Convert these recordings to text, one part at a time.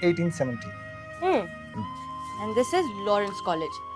1870. And this is Lawrence College،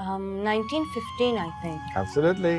1915 I think۔ Absolutely۔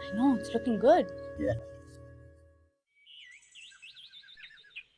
I know, it's looking good.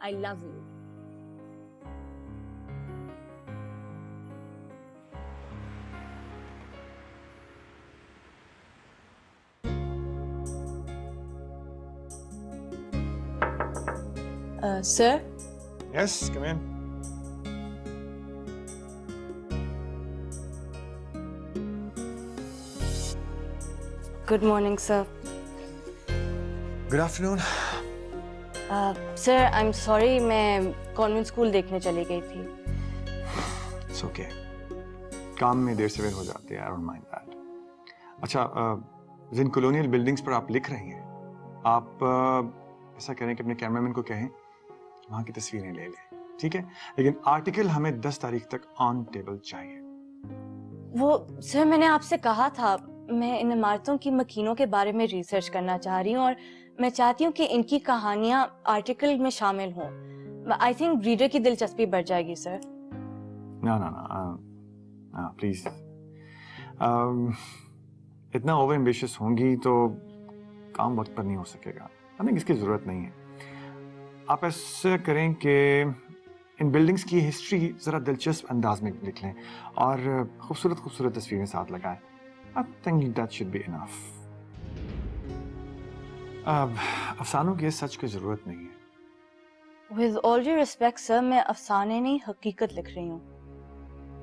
I love you. Sir? Yes, come in. Good morning, sir. Good afternoon. Sir, I'm sorry, मैं convent school देखने चली गई थी. It's okay. काम में देर सवेर हो जाती है. I don't mind that. अच्छा, जिन कॉलोनियल बिल्डिंग्स पर आप लिख रही हैं, आप ऐसा करें कि अपने कैमरामैन को कहें वहाँ की तस्वीरें ले लें, ठीक है? लेकिन आर्टिकल हमें 10 तारीख तक ऑन टेबल चाहिए. वो सर, मैंने आपसे कहा था, मैं इन इमारतों की मकीनों के बारे में रिसर्च करना चाह रही हूँ और मैं चाहती हूँ कि इनकी कहानियाँ आर्टिकल में शामिल हों. आई थिंक रीडर की दिलचस्पी बढ़ जाएगी सर. ना प्लीज. इतना ओवर एम्बिशियस होंगी तो काम वक्त पर नहीं हो सकेगा. आई थिंक इसकी जरूरत नहीं है. आप ऐसा करें कि इन बिल्डिंग्स की हिस्ट्री जरा दिलचस्प अंदाज में लिख लें और खूबसूरत खूबसूरत तस्वीरें साथ लगाएं. I think that should be enough. अफसानों की सच की जरूरत नहीं है. With all due respect, sir, मैं अफसाने नहीं हकीकत लिख रही हूँ.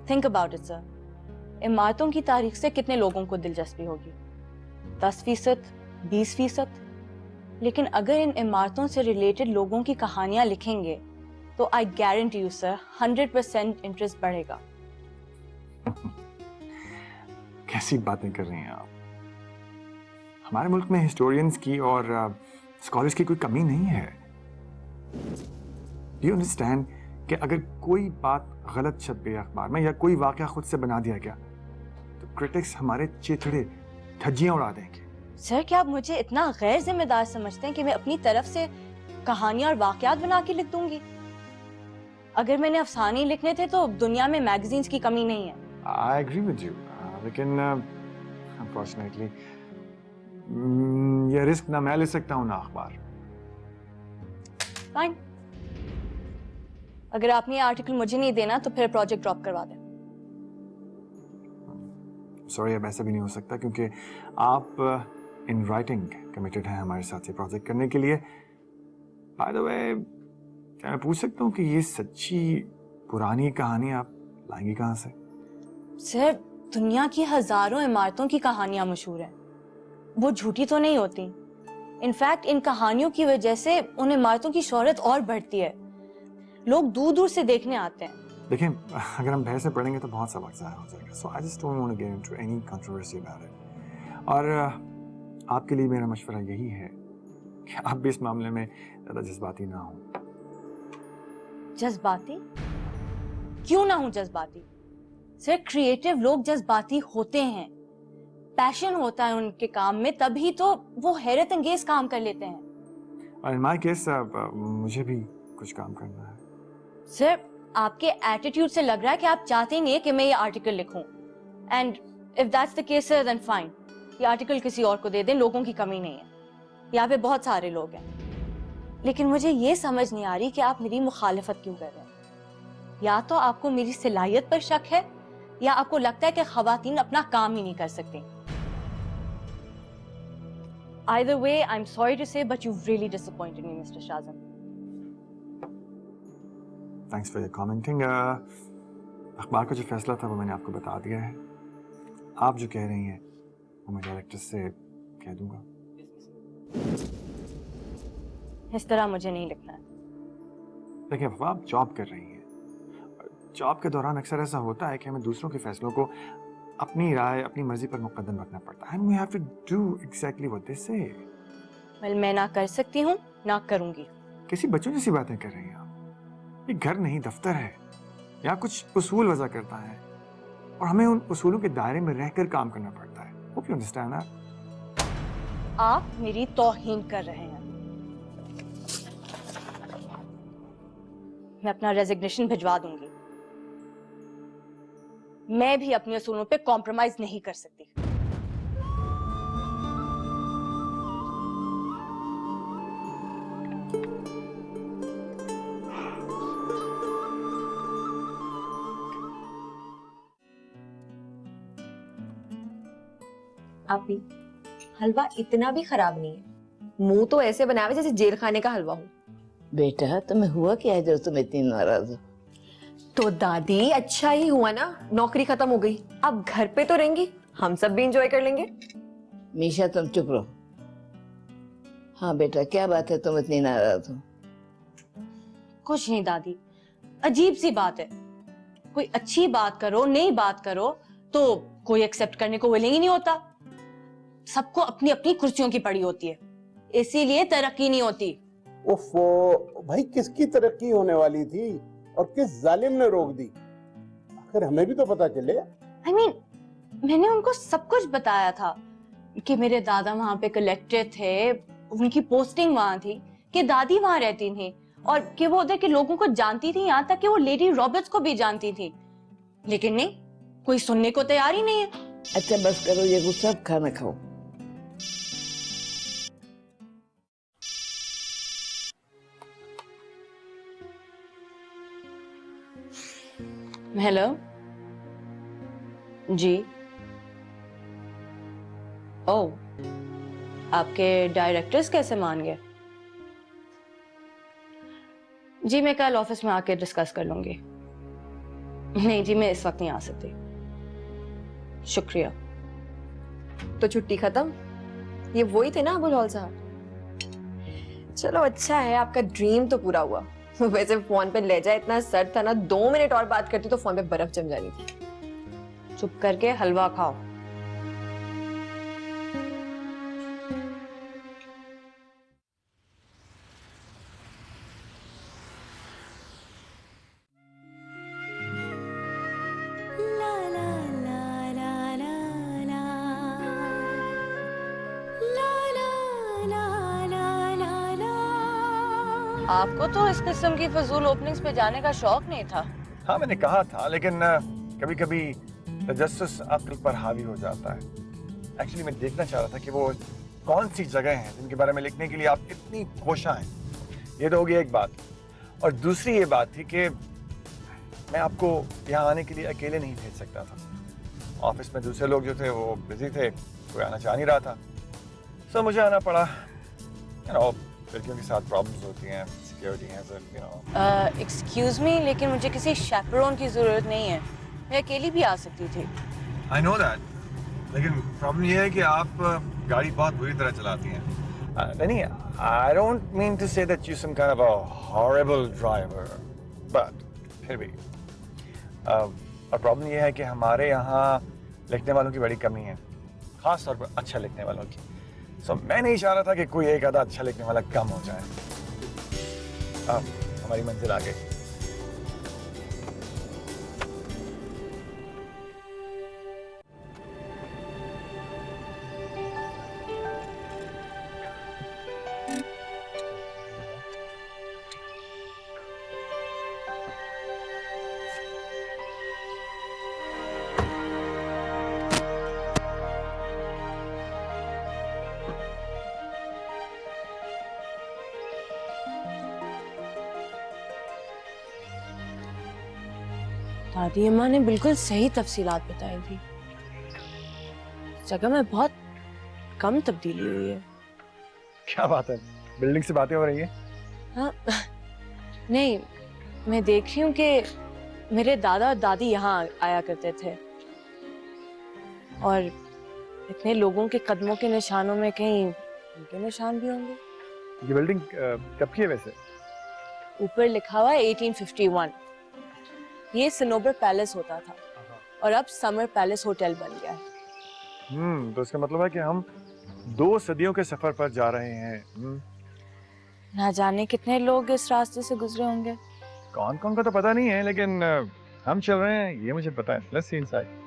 Think about it, sir. इमारतों की तारीख से कितने लोगों को दिलचस्पी होगी? 10%, 20%. लेकिन अगर इन इमारतों से रिलेटेड लोगों की कहानियां लिखेंगे, तो I guarantee you, sir, 100% interest बढ़ेगा. कैसी बातें कर रही हैं आप? हमारे मुल्क में हिस्टोरियंस की और स्कॉलर्स की कोई कमी नहीं है. Do you understand कि अगर कोई बात गलत छप गई अखबार में या कोई वाकया खुद से बना दिया गया तो क्रिटिक्स हमारे चेथड़े धज्जियां उड़ा देंगे. सर, क्या आप मुझे इतना गैर जिम्मेदार समझते हैं कि मैं अपनी तरफ से कहानियां और वाकयात बना के लिख दूंगी? अगर मैंने अफसाने लिखने थे तो दुनिया में मैगजीन्स की कमी नहीं है. I agree with you. लेकिन अनफॉर्चुनेटली ये रिस्क ना मैं ले सकता हूँ ना अखबार. फाइन. अगर आपने ये आर्टिकल मुझे नहीं देना तो फिर प्रोजेक्ट ड्रॉप करवा दें. सॉरी, अब ऐसा भी नहीं हो सकता क्योंकि आप इन राइटिंग कमिटेड हैं हमारे साथ ये प्रोजेक्ट करने के लिए. बाय द वे, क्या मैं पूछ सकता हूँ कि ये सच्ची पुरानी कहानी आप लाएंगी कहाँ से? सर, दुनिया की हजारों इमारतों की कहानियां मशहूर हैं. वो झूठी तो नहीं होती. इनफैक्ट इन कहानियों की वजह से उन इमारतों की शोहरत और बढ़ती है. लोग दूर दूर से देखने आते हैं. देखिए, अगर हम बहस से पढ़ेंगे तो बहुत सा वक्त ज़ाया हो जाएगा. So I just don't want to get into any controversy about it. और आपके लिए मेरा मशवरा यही है कि आप भी इस मामले में ज़्यादा जज्बाती ना हो. जज्बाती? क्यों ना हूं जज्बाती? सर, क्रिएटिव लोग जज्बाती होते हैं. पैशन होता है उनके काम में, तभी तो वो हैरत अंगेज काम कर लेते हैं. और इन माय केस मुझे भी कुछ काम करना है. सर, आपके एटीट्यूड से लग रहा है कि आप चाहते ही नहीं है कि मैं ये आर्टिकल लिखूं. And if that's the case then fine. ये आर्टिकल किसी और को दे दें, लोगों की कमी नहीं है. यहाँ पे बहुत सारे लोग हैं. लेकिन मुझे ये समझ नहीं आ रही कि आप मेरी मुखालिफत क्यों कर रहे हैं. या तो आपको मेरी सलाहियत पर शक है या आपको लगता है कि खवातीन अपना काम ही नहीं कर सकती. Either way, I'm sorry to say, but you've really disappointed me, Mr. Shazam. Thanks for your commenting. अखबार का जो फैसला था वो मैंने आपको बता दिया है. आप जो कह रही हैं वो मैं डायरेक्टर से कह दूंगा. इस तरह मुझे नहीं लिखना है. देखिए, आप जॉब कर रही हैं. जॉब के दौरान अक्सर ऐसा होता है कि हमें दूसरों के फैसलों को अपनी राय, अपनी मर्जी पर मुकद्दम रखना पड़ता है. And we have to do exactly what they say. Well, मैं ना कर सकती हूँ, ना करूंगी. किसी बच्चों जैसी बातें कर रही हैं आप. ये घर नहीं, दफ्तर है. यहाँ कुछ उसूल वज़ा करता है और हमें उन उसूलों के दायरे में रहकर काम करना पड़ता है. Hope you understand that. आप मेरी तौहीन कर रहे हैं. मैं अपना रेजिग्नेशन भिजवा दूंगी. मैं भी अपने उसूलों पे कॉम्प्रोमाइज नहीं कर सकती. आप भी। हलवा इतना भी खराब नहीं है, मुंह तो ऐसे बनाया हुआ जैसे जेल खाने का हलवा हो। बेटा तुम्हें हुआ क्या है जो तुम इतनी नाराज हो? तो दादी अच्छा ही हुआ ना, नौकरी खत्म हो गई, अब घर पे तो रहेंगी, हम सब भी इंजॉय कर लेंगे। मीशा तुम चुप रहो। हाँ बेटा क्या बात है तुम इतनी नाराज हो? कुछ नहीं दादी, अजीब सी बात है। कोई अच्छी बात करो, नई बात करो तो कोई एक्सेप्ट करने को विलिंग ही नहीं होता। सबको अपनी अपनी कुर्सियों की पड़ी होती है, इसीलिए तरक्की नहीं होती। उफ़ो, भाई किसकी तरक्की होने वाली थी और किस जालिम ने रोक दी? आखिर हमें भी तो पता चले। I mean, मैंने उनको सब कुछ बताया था कि मेरे दादा वहां पे कलेक्टर थे, उनकी पोस्टिंग वहां थी, कि दादी वहां रहती थी और कि वो उधर के लोगों को जानती थी, यहाँ तक कि वो लेडी रॉबर्ट्स को भी जानती थी। लेकिन नहीं, कोई सुनने को तैयार ही नहीं है। अच्छा बस करो ये गुस्सा, अब खाना खाओ। हेलो जी। ओह, आपके डायरेक्टर्स कैसे मान गए? जी मैं कल ऑफिस में आके डिस्कस कर लूंगी। नहीं जी मैं इस वक्त नहीं आ सकती, शुक्रिया। तो छुट्टी खत्म, ये वही थे ना अबुल हॉल साहब? चलो अच्छा है, आपका ड्रीम तो पूरा हुआ। वैसे फोन पे ले जाए इतना सर था ना, 2 मिनट और बात करती तो फोन पे बर्फ जम जानी थी। चुप करके हलवा खाओ। आपको तो इस किस्म की फजूल ओपनिंग्स पे जाने का शौक नहीं था। हाँ मैंने कहा था, लेकिन कभी कभी तजस्सुस अक्ल पर हावी हो जाता है। एक्चुअली मैं देखना चाह रहा था कि वो कौन सी जगह हैं जिनके बारे में लिखने के लिए आप इतनी कोशा हैं। ये तो होगी एक बात, और दूसरी ये बात थी कि मैं आपको यहाँ आने के लिए अकेले नहीं भेज सकता था। ऑफिस में दूसरे लोग जो थे वो बिजी थे, कोई आना चाह नहीं रहा था, सो मुझे आना पड़ा। लड़कियों के साथ प्रॉब्लम्स होती हैं, सिक्योरिटी है, एक्सक्यूज मी, लेकिन मुझे किसी शैपरोन की जरूरत नहीं है, मैं अकेली भी आ सकती थी। आई नो दैट, लेकिन प्रॉब्लम ये है कि आप गाड़ी बहुत बुरी तरह चलाती हैं। नहीं, I don't mean to say that you some kind of a horrible driver, but फिर भी और प्रॉब्लम ये है कि हमारे यहाँ लिखने वालों की बड़ी कमी है, खास तौर पर अच्छा लिखने वालों की। सो मैं नहीं चाह रहा था कि कोई एक आधा अच्छा लिखने वाला कम हो जाए। हमारी मंजिल आ गई। दादी अम्मा ने बिल्कुल सही तफसीलात बताई थी। जगह में बहुत कम तब्दीली हुई है। क्या बात है, बिल्डिंग से बातें हो रही हैं? हाँ नहीं, मैं देख रही हूँ कि मेरे दादा और दादी यहाँ आया करते थे और इतने लोगों के कदमों के निशानों में कहीं उनके निशान भी होंगे। ये बिल्डिंग कब की है वैसे? ऊपर लिखा हुआ है 1851। ये सनोबर पैलेस होता था और अब समर पैलेस होटल बन गया है। तो इसका मतलब है कि हम 2 सदियों के सफर पर जा रहे हैं। ना जाने कितने लोग इस रास्ते से गुजरे होंगे। कौन कौन का तो पता नहीं है, लेकिन हम चल रहे हैं ये मुझे पता है। Let's see inside.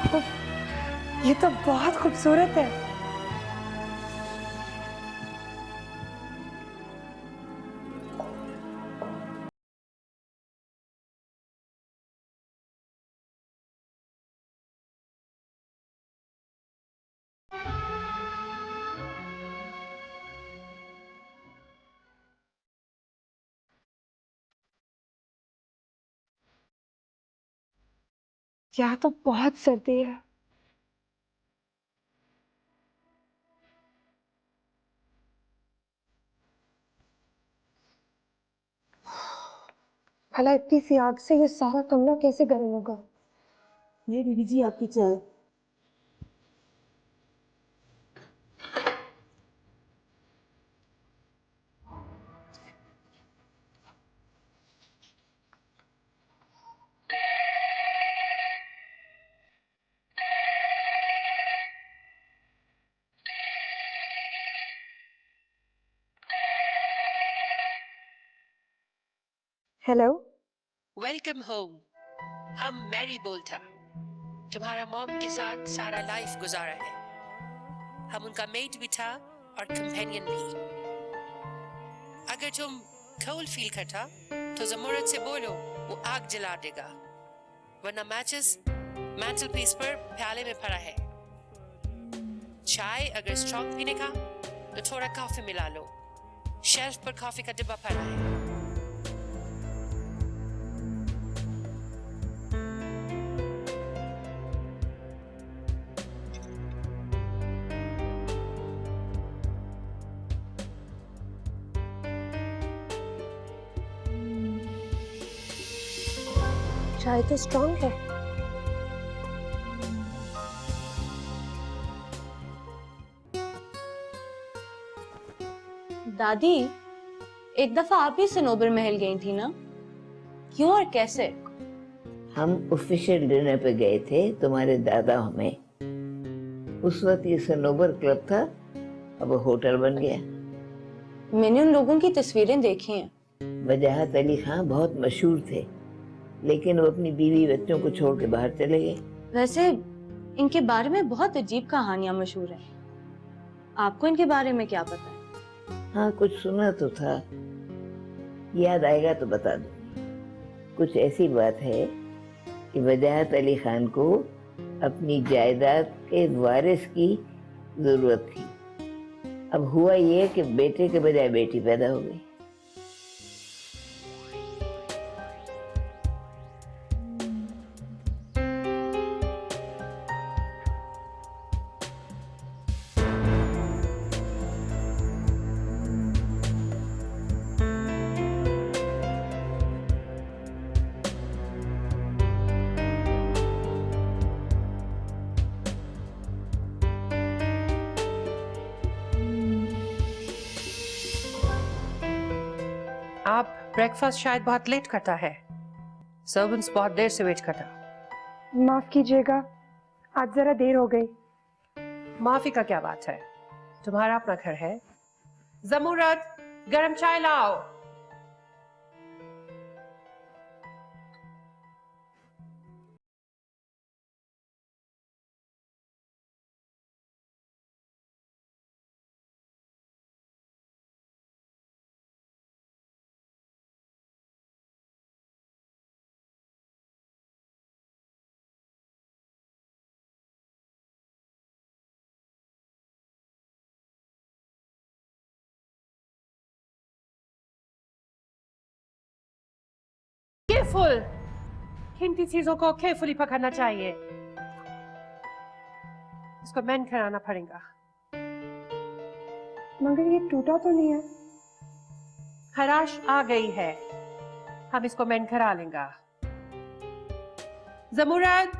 ये तो बहुत खूबसूरत है। यहाँ तो बहुत सर्दी है। भला इतनी सी आग से ये सारा कमरा कैसे गर्म होगा? ये दीदी जी आपकी चाय। हेलो। Welcome home. हम मैरी बोल्टा तुम्हारा मॉम के साथ सारा लाइफ गुजारा है। हम उनका मेट भी था और कंपेनियन भी। अगर तुम कोल्ड फील करता तो जमुरत से बोलो, वो आग जला देगा। वरना मैचेस मैंटल पीस पर प्याले में पड़ा है। चाय अगर स्ट्रॉन्ग पीने का तो थोड़ा कॉफी मिला लो। शेल्फ पर कॉफी का डिब्बा पड़ा है। चाय तो स्ट्रॉन्ग है। दादी, एक दफा आप ही सनोबर महल गई थी ना? क्यों और कैसे? हम ऑफिशियल डिनर पे गए थे तुम्हारे दादा हमें। उस वक्त ये सनोबर क्लब था, अब होटल बन गया। मैंने उन लोगों की तस्वीरें देखी हैं। वजाहत अली खां बहुत मशहूर थे, लेकिन वो अपनी बीवी बच्चों को छोड़ के बाहर चले गए। वैसे इनके बारे में बहुत अजीब कहानियां मशहूर हैं। आपको इनके बारे में क्या पता है? हाँ, कुछ सुना तो था, याद आएगा तो बता दूंगी। कुछ ऐसी बात है कि वजाहत अली खान को अपनी जायदाद के वारिस की जरूरत थी। अब हुआ ये कि बेटे के बजाय बेटी पैदा हो गई। आप ब्रेकफास्ट शायद बहुत लेट करता है। सर्वेंट्स बहुत देर से वेट करता। माफ कीजिएगा, आज जरा देर हो गई। माफी का क्या बात है, तुम्हारा अपना घर है। जमूरत, गरम चाय लाओ। केयरफुल, कीमती चीजों को केयरफुली पकड़ना चाहिए। इसको मेंड कराना पड़ेगा। मगर ये टूटा तो नहीं है। खराश आ गई है, हम इसको मेंड करा लेंगे। जमुरत,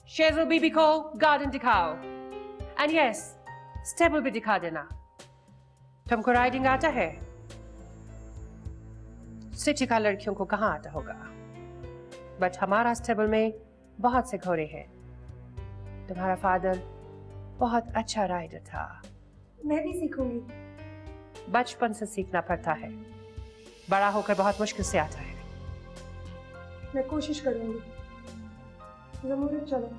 शेज़ो बीबी को गार्डन दिखाओ। एंड यस, स्टेबल भी दिखा देना। तुमको राइडिंग आता है? सिटी का लड़कियों को कहाँ आता होगा, बट हमारा स्टेबल में बहुत से घोड़े हैं। तुम्हारा फादर बहुत अच्छा राइडर था। मैं भी सीखूंगी। बचपन से सीखना पड़ता है, बड़ा होकर बहुत मुश्किल से आता है। मैं कोशिश करूंगी। जमूरत, चलो।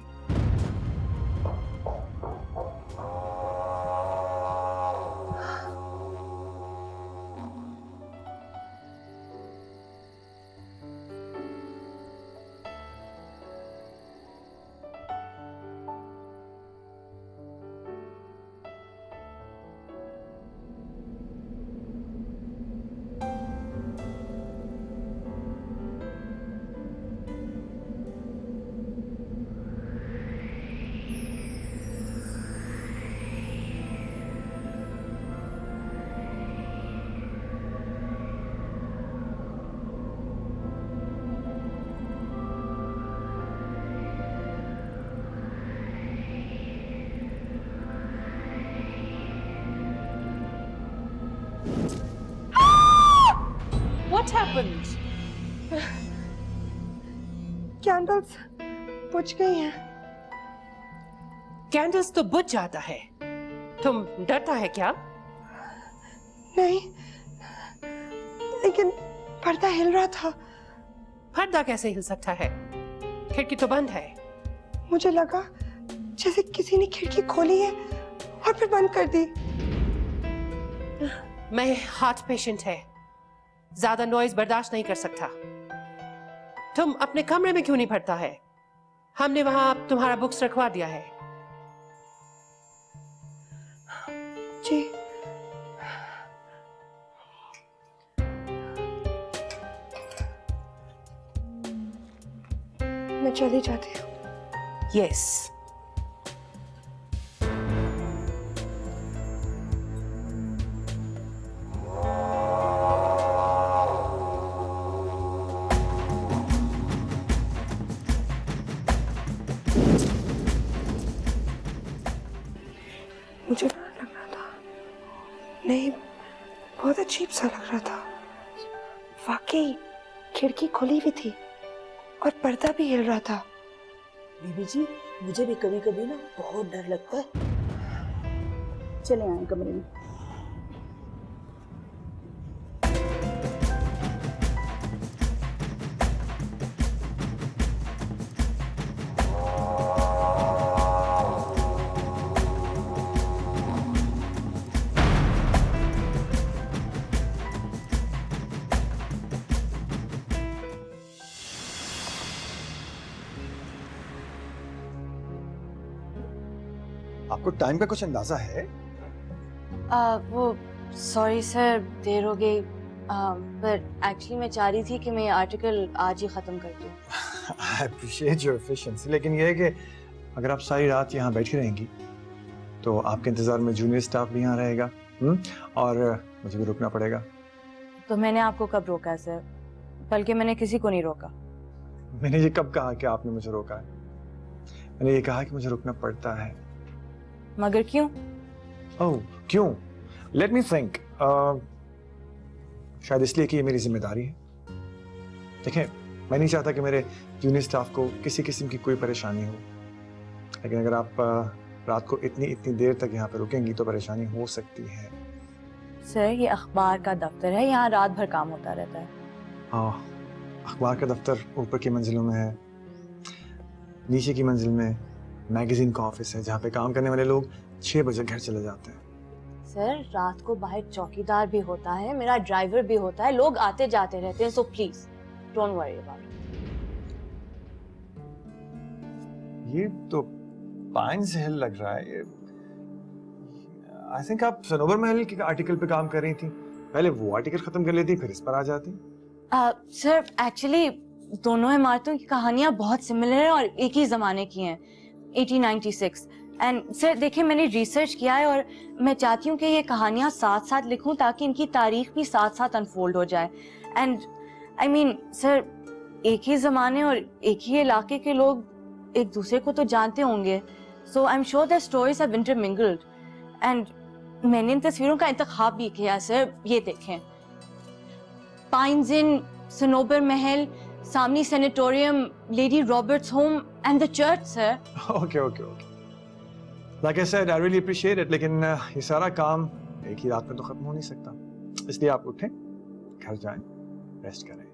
What happened? कैंडल्स बुझ गई हैं। कैंडल्स तो बुझ जाता है। तुम डरता है क्या? नहीं, लेकिन पर्दा हिल रहा था। पर्दा कैसे हिल सकता है? खिड़की तो बंद है। मुझे लगा जैसे किसी ने खिड़की खोली है और फिर बंद कर दी। मैं हार्ट पेशेंट है, ज्यादा नॉइज बर्दाश्त नहीं कर सकता। तुम अपने कमरे में क्यों नहीं पढ़ता है? हमने वहां तुम्हारा बुक्स रखवा दिया है। जी, मैं चली जाती हूँ। यस। मुझे डर लग रहा था। नहीं, बहुत अजीब सा लग रहा था। वाकई खिड़की खुली हुई थी और पर्दा भी हिल रहा था। बीबी जी, मुझे भी कभी कभी ना बहुत डर लगता है। चले आए कमरे में। आपको टाइम का कुछ अंदाजा है? वो सॉरी सर, देर हो गई, पर एक्चुअली मैं चाह रही थी कि मैं ये आर्टिकल आज ही ख़त्म कर दूँ। I appreciate your efficiency, लेकिन ये है कि अगर आप सारी रात यहाँ बैठी रहेंगी तो आपके इंतजार में जूनियर स्टाफ भी यहाँ रहेगा, और मुझे भी रुकना पड़ेगा। तो मैंने आपको कब रोका है सर? बल्कि मैंने किसी को नहीं रोका। मैंने ये कब कहा कि आपने मुझे रोका है? मैंने ये कहा कि मुझे रुकना पड़ता है। मगर क्यों? ओह, क्यों? Let me think. शायद इसलिए कि ये मेरी जिम्मेदारी है। देखें, मैं नहीं चाहता कि मेरे जूनियर स्टाफ को किसी किस्म की कोई परेशानी हो, लेकिन अगर आप रात को इतनी देर तक यहाँ पे रुकेंगी तो परेशानी हो सकती है। सर, ये अखबार का दफ्तर है, यहाँ रात भर काम होता रहता है। हाँ, अखबार का दफ्तर ऊपर की मंजिलों में है, नीचे की मंजिल में मैगजीन का ऑफिस है जहाँ पे काम करने वाले लोग 6 बजे घर चले जाते हैं। सर, रात को बाहर चौकीदार भी होता है, मेरा ड्राइवर भी होता है, लोग आते जाते रहते हैं, so please don't worry about it. ये तो पाइन्स हिल लग रहा है। आई थिंक आप सनोबर महल के आर्टिकल पे काम कर रही थी। पहले वो आर्टिकल खत्म कर लेती, फिर इस पर आ जाती। सर, एक्चुअली दोनों इमारतों की कहानियां बहुत सिमिलर हैं और एक ही जमाने की हैं, 1896। एंड सर देखिए, मैंने रिसर्च किया है और मैं चाहती हूँ कि ये कहानियां साथ साथ लिखूं ताकि इनकी तारीख भी साथ साथ अनफोल्ड हो जाए। एंड आई मीन सर, एक ही जमाने और एक ही इलाके के लोग एक दूसरे को तो जानते होंगे, so I am sure that stories have intermingled. And मैंने इन तस्वीरों का इंतखाब भी किया सर, ये देखें, pines inn, Sanobar Mahal, Samni sanatorium, lady Roberts home and the church sir. Okay okay okay, like I said, I really appreciate it, लेकिन ये सारा काम एक ही रात में तो खत्म हो नहीं सकता। इसलिए आप उठें, घर जाएं, रेस्ट करें।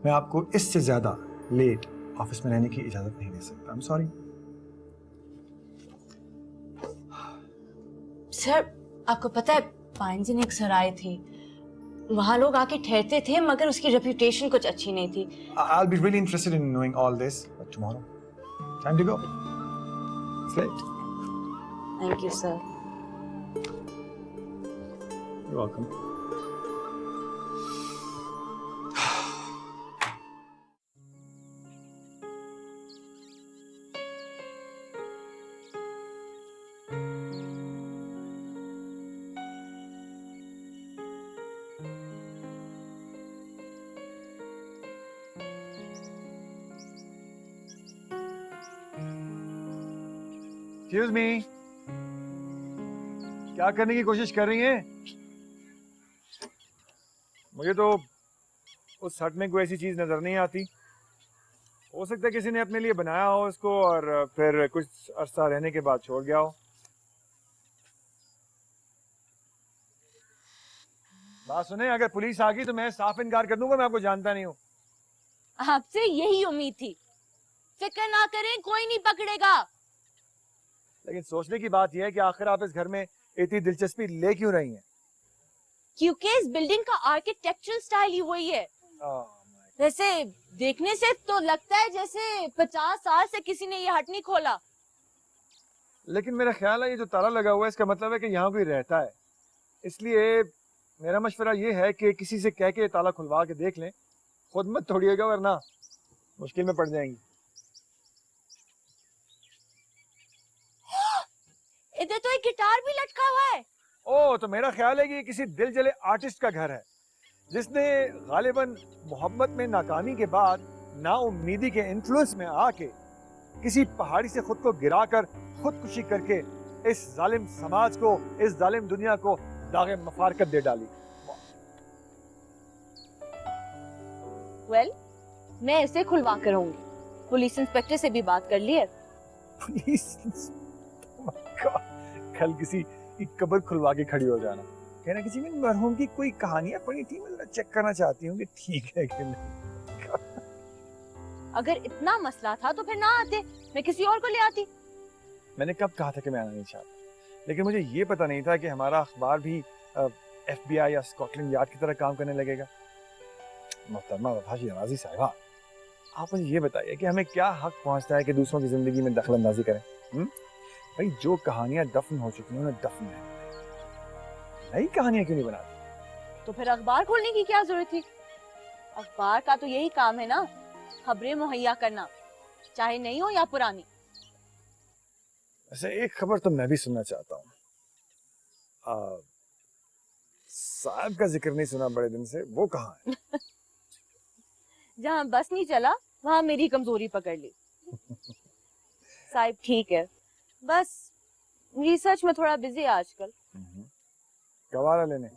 मैं आपको इससे ज्यादा लेट ऑफिस में रहने की इजाजत नहीं दे सकता। I am sorry. सर आपको पता है पाइंजन एक सराय थी, वहाँ लोग आके ठहरते थे मगर उसकी रेपुटेशन कुछ अच्छी नहीं थी. I'll be really interested in knowing all this tomorrow. Time to go. It's late. Thank you sir. You're welcome. Excuse me. क्या करने की कोशिश कर रही हैं? मुझे तो उस हट में कोई ऐसी चीज नजर नहीं आती. हो सकता है किसी ने अपने लिए बनाया हो इसको और फिर कुछ अरसा रहने के बाद छोड़ गया हो. बात सुने, अगर पुलिस आ गई तो मैं साफ इनकार कर दूंगा, मैं आपको जानता नहीं हूँ. आपसे यही उम्मीद थी. फिक्र ना करें, कोई नहीं पकड़ेगा. लेकिन सोचने की बात यह है कि आखिर आप इस घर में इतनी दिलचस्पी ले क्यों रही हैं? क्योंकि इस बिल्डिंग का आर्किटेक्चरल स्टाइल ही वही है. वैसे देखने से तो लगता है जैसे 50 साल से किसी ने ये हट नहीं खोला. लेकिन मेरा ख्याल है ये जो ताला लगा हुआ है इसका मतलब है कि यहाँ कोई रहता है. इसलिए मेरा मशवरा ये है कि किसी से कह के ताला खुलवा के देख लें. खुद मत तोड़िएगा वरना मुश्किल में पड़ जाएंगी. इधर तो एक गिटार भी लटका हुआ है. ओह, तो मेरा ख्याल है कि ये किसी दिल जले आर्टिस्ट का घर है जिसने गालिबन मोहब्बत में नाकामी के बाद नाउम्मीदी के इन्फ्लुएंस में आके किसी पहाड़ी से खुद को गिराकर खुदकुशी करके इस जालिम समाज को, इस जालिम दुनिया को दागे मफारकत दे डाली. वेल, मैं इसे खुलवा कर रहूंगी. पुलिस इंस्पेक्टर से भी बात कर ली है. पुलिस कल किसी की कब्र खुलवा के खड़ी हो जाना, कहना किसी ने मरहूम की कोई कहानियां पढ़ी थी, मैं चेक करना चाहती हूँ कि ठीक है कि नहीं. अगर इतना मसला था तो फिर ना आते, मैं किसी और को ले आती. मैंने कब कहा था कि मैं आना नहीं चाहता, लेकिन मुझे ये पता नहीं था कि हमारा अखबार भी FBI या स्कॉटलैंड यार्ड की तरह काम करने लगेगा. मोहतरमा वफाशी नवाजी साहिबा, आप मुझे ये बताइए कि हमें क्या हक पहुंचता है कि दूसरों की जिंदगी में दखल अंदाजी करें? भाई, जो कहानियां दफन हो चुकी हैं उन्हें दफन है, नई कहानियां क्यों नहीं बनाती? तो फिर अखबार खोलने की क्या जरूरत थी? अखबार का तो यही काम है ना, खबरें मुहैया करना, चाहे नई हो या पुरानी. वैसे एक खबर तो मैं भी सुनना चाहता हूँ. साहब का जिक्र नहीं सुना बड़े दिन से, वो कहाँ है? जहाँ बस नहीं चला वहाँ मेरी कमजोरी पकड़ ली. साहिब ठीक है, बस रिसर्च में थोड़ा बिजी है आजकल. कब आ रहा लेने?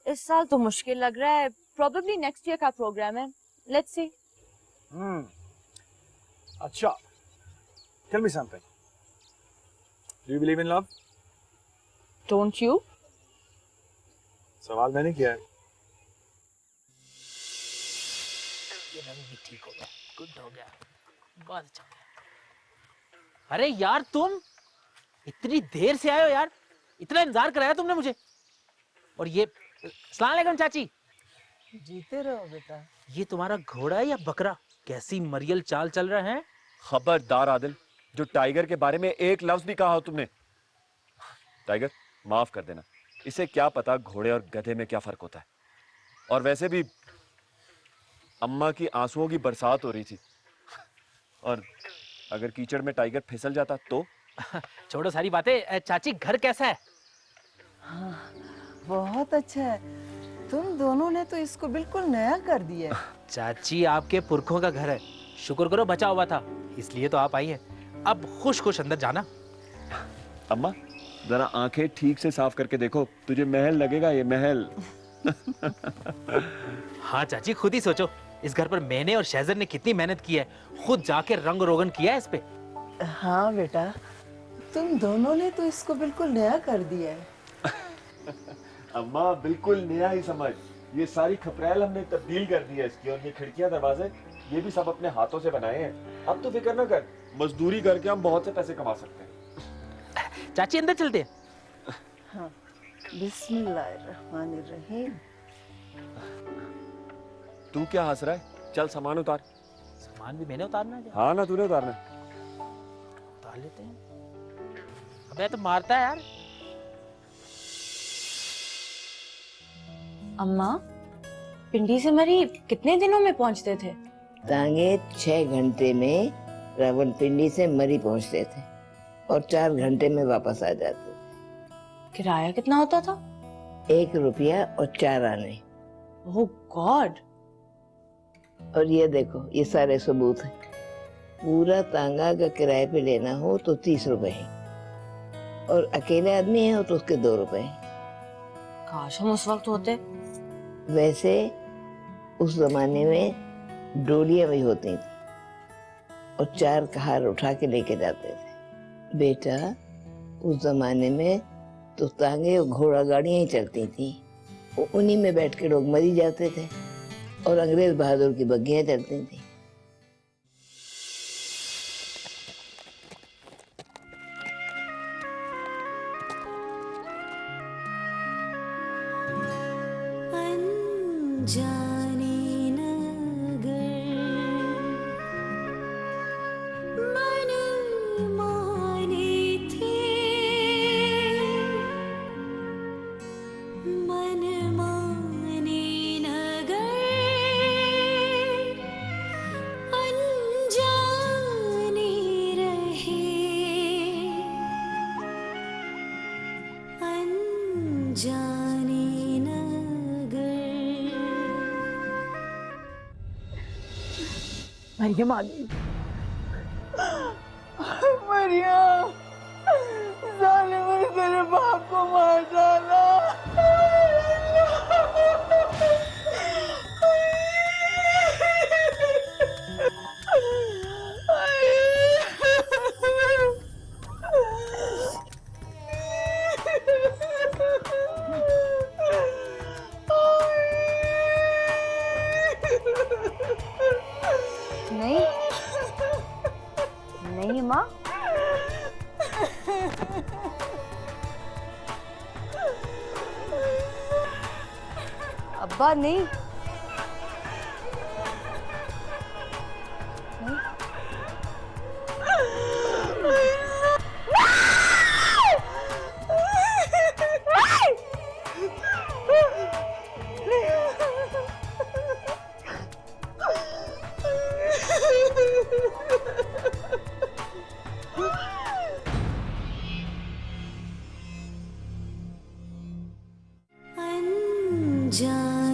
इस साल तो मुश्किल लग रहा है, प्रोबेबली नेक्स्ट ईयर का प्रोग्राम है. Let's see. अच्छा, tell me something. Do you believe in love? Don't you? सवाल मैंने किया है. ये रंग भी ठीक हो गया, गुड हो गया, बहुत अच्छा हो गया. अरे यार, तुम इतनी देर से आए हो यार, इतना इंतजार कराया तुमने मुझे. और ये अस्सलाम वालेकुम चाची. जीते रहो बेटा. ये तुम्हारा घोड़ा है या बकरा? कैसी मरियल चाल चल रहा है. खबरदार आदिल, जो टाइगर के बारे में एक लफ्ज भी कहा हो तुमने. टाइगर, माफ कर देना, इसे क्या पता घोड़े और गधे में क्या फर्क होता है. और वैसे भी अम्मा की आंसुओं की बरसात हो रही थी, और अगर कीचड़ में टाइगर फिसल जाता तो? छोड़ो सारी बातें. चाची, घर कैसा है? हाँ, बहुत अच्छा है. तुम दोनों ने तो इसको बिल्कुल नया कर दिया है. चाची, आपके पुरखों का घर है, शुक्र करो बचा हुआ था, इसलिए तो आप आई है. अब खुश खुश अंदर जाना. अम्मा, जरा आंखें ठीक से साफ करके देखो, तुझे महल लगेगा ये महल. हाँ चाची, खुद ही सोचो, इस घर पर मैंने और शहजर ने कितनी मेहनत की है, खुद जाके रंग रोगन किया है इस पे. हाँ बेटा, तुम दोनों ने तो इसको बिल्कुल नया कर दिया है. अम्मा, बिल्कुल नया ही समझ. ये सारी खपरेल हमने तब्दील कर दी है इसकी, और ये खिड़कियां दरवाजे ये भी सब अपने हाथों से बनाए हैं. अब तो फिक्र ना कर, मजदूरी करके हम बहुत से पैसे कमा सकते हैं. चाची, अंदर चलते हैं. हाँ, बिस्मिल्लाहिर्रहमानिर्रहीम। तू क्या हंस रहा है? चल सामान उतार। सामान भी मैंने उतारना है क्या? हाँ ना, तूने उतारना है। उतार लेते हैं। अबे तो मारता है यार। अम्मा, पिंडी से मरी कितने दिनों में पहुंचते थे? तांगे 6 घंटे में रावलपिंडी से मरी पहुंचते थे और 4 घंटे में वापस आ जाते थे। किराया कितना होता था? 1 रुपया और 4 आने। ओह गॉड। और ये देखो, ये सारे सबूत हैं। पूरा तांगा का किराए पे लेना हो तो 30 रुपए है और अकेले आदमी है तो उसके 2 रुपए हैं। काश हम उस वक्त होते। वैसे उस जमाने में डोलियां भी होती थी और 4 कहार उठा के लेके जाते थे। बेटा, उस जमाने में तो तांगे और घोड़ा गाड़ियां ही चलती थी। उन्हीं में बैठ के लोग मरी जाते थे और अंग्रेज बहादुर की बग्गियां चलती थी। मरियम आ गई। मरियम, जालिम ने तेरे बाप को मार डाला। नहीं नहीं माँ, अब्बा नहीं। जान